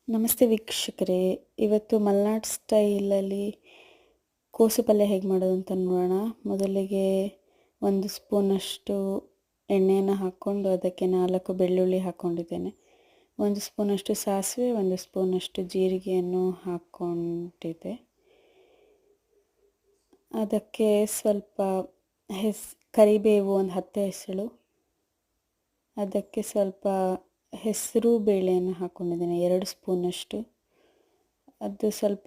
ನಮಸ್ತೆ ವೀಕ್ಷಕರೇ, ಇವತ್ತು ಮಲ್ನಾಡ್ ಸ್ಟೈಲಲ್ಲಿ ಕೋಸು ಪಲ್ಯ ಹೇಗೆ ಮಾಡೋದು ಅಂತ ನೋಡೋಣ. ಮೊದಲಿಗೆ 1 ಸ್ಪೂನಷ್ಟು ಎಣ್ಣೆಯನ್ನು ಹಾಕ್ಕೊಂಡು ಅದಕ್ಕೆ 4 ಬೆಳ್ಳುಳ್ಳಿ ಹಾಕ್ಕೊಂಡಿದ್ದೇನೆ. 1 ಸ್ಪೂನಷ್ಟು ಸಾಸಿವೆ, 1 ಸ್ಪೂನಷ್ಟು ಜೀರಿಗೆಯನ್ನು ಹಾಕ್ಕೊಂಡಿದ್ದೆ. ಅದಕ್ಕೆ ಸ್ವಲ್ಪ ಕರಿಬೇವು, ಒಂದು 10 ಹೆಸಳು, ಅದಕ್ಕೆ ಸ್ವಲ್ಪ ಹೆಸರು ಬೇಳೆಯನ್ನು ಹಾಕ್ಕೊಂಡಿದ್ದೇನೆ 2 ಸ್ಪೂನಷ್ಟು. ಅದು ಸ್ವಲ್ಪ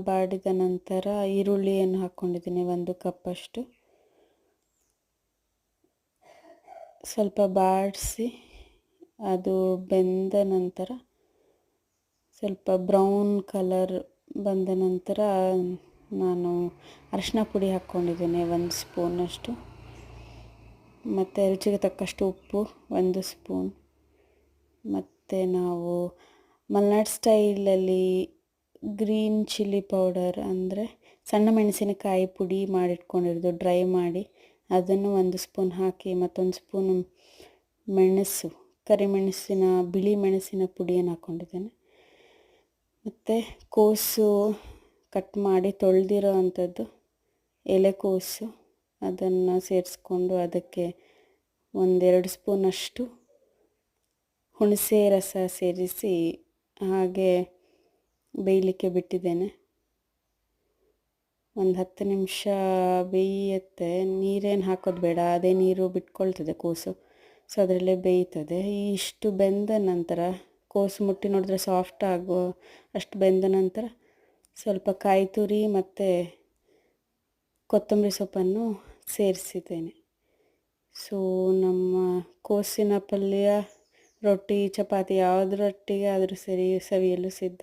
ಬಾಡಿದ ನಂತರ ಈರುಳ್ಳಿಯನ್ನು ಹಾಕ್ಕೊಂಡಿದ್ದೀನಿ 1 ಕಪ್ಪಷ್ಟು. ಸ್ವಲ್ಪ ಬಾಡಿಸಿ ಅದು ಬೆಂದ ನಂತರ ಸ್ವಲ್ಪ ಬ್ರೌನ್ ಕಲರ್ ಬಂದ ನಂತರ ನಾನು ಅರಿಶಿನ ಪುಡಿ ಹಾಕ್ಕೊಂಡಿದ್ದೇನೆ 1 ಸ್ಪೂನಷ್ಟು. ಮತ್ತು ರುಚಿಗೆ ತಕ್ಕಷ್ಟು ಉಪ್ಪು 1 ಸ್ಪೂನ್. ಮತ್ತು ನಾವು ಮಲ್ನಾಡ್ ಸ್ಟೈಲಲ್ಲಿ ಗ್ರೀನ್ ಚಿಲ್ಲಿ ಪೌಡರ್ ಅಂದರೆ ಸಣ್ಣ ಮೆಣಸಿನಕಾಯಿ ಪುಡಿ ಮಾಡಿಟ್ಕೊಂಡಿರೋದು ಡ್ರೈ ಮಾಡಿ ಅದನ್ನು 1 ಸ್ಪೂನ್ ಹಾಕಿ, ಮತ್ತೊಂದು ಸ್ಪೂನ್ ಮೆಣಸು, ಕರಿಮೆಣಸಿನ ಬಿಳಿ ಮೆಣಸಿನ ಪುಡಿಯನ್ನು ಹಾಕ್ಕೊಂಡಿದ್ದೇನೆ. ಮತ್ತು ಕೋಸು ಕಟ್ ಮಾಡಿ ತೊಳೆದಿರೋ ಅಂಥದ್ದು ಎಲೆಕೋಸು ಅದನ್ನು ಸೇರಿಸ್ಕೊಂಡು ಅದಕ್ಕೆ 1-2 ಸ್ಪೂನಷ್ಟು ಹುಣಸೆ ರಸ ಸೇರಿಸಿ ಹಾಗೆ ಬೇಯಲಿಕ್ಕೆ ಬಿಟ್ಟಿದ್ದೇನೆ. ಒಂದು 10 ನಿಮಿಷ ಬೇಯುತ್ತೆ. ನೀರೇನು ಹಾಕೋದು ಬೇಡ, ಅದೇ ನೀರು ಬಿಟ್ಕೊಳ್ತದೆ ಕೋಸು, ಸೊ ಅದರಲ್ಲೇ ಬೇಯ್ತದೆ. ಇಷ್ಟು ಬೆಂದ ನಂತರ ಕೋಸು ಮುಟ್ಟಿ ನೋಡಿದ್ರೆ ಸಾಫ್ಟ್ ಆಗೋ ಅಷ್ಟು ಬೆಂದ ನಂತರ ಸ್ವಲ್ಪ ಕಾಯಿ ತುರಿ ಮತ್ತು ಕೊತ್ತಂಬರಿ ಸೊಪ್ಪನ್ನು ಸೇರಿಸಿದ್ದೇನೆ. ಸೊ ನಮ್ಮ ಕೋಸಿನ ಪಲ್ಯ ರೊಟ್ಟಿ, ಚಪಾತಿ ಯಾವುದರೊಟ್ಟಿಗೆ ಆದರೂ ಸರಿ ಸವಿಯಲು ಸಿದ್ಧ.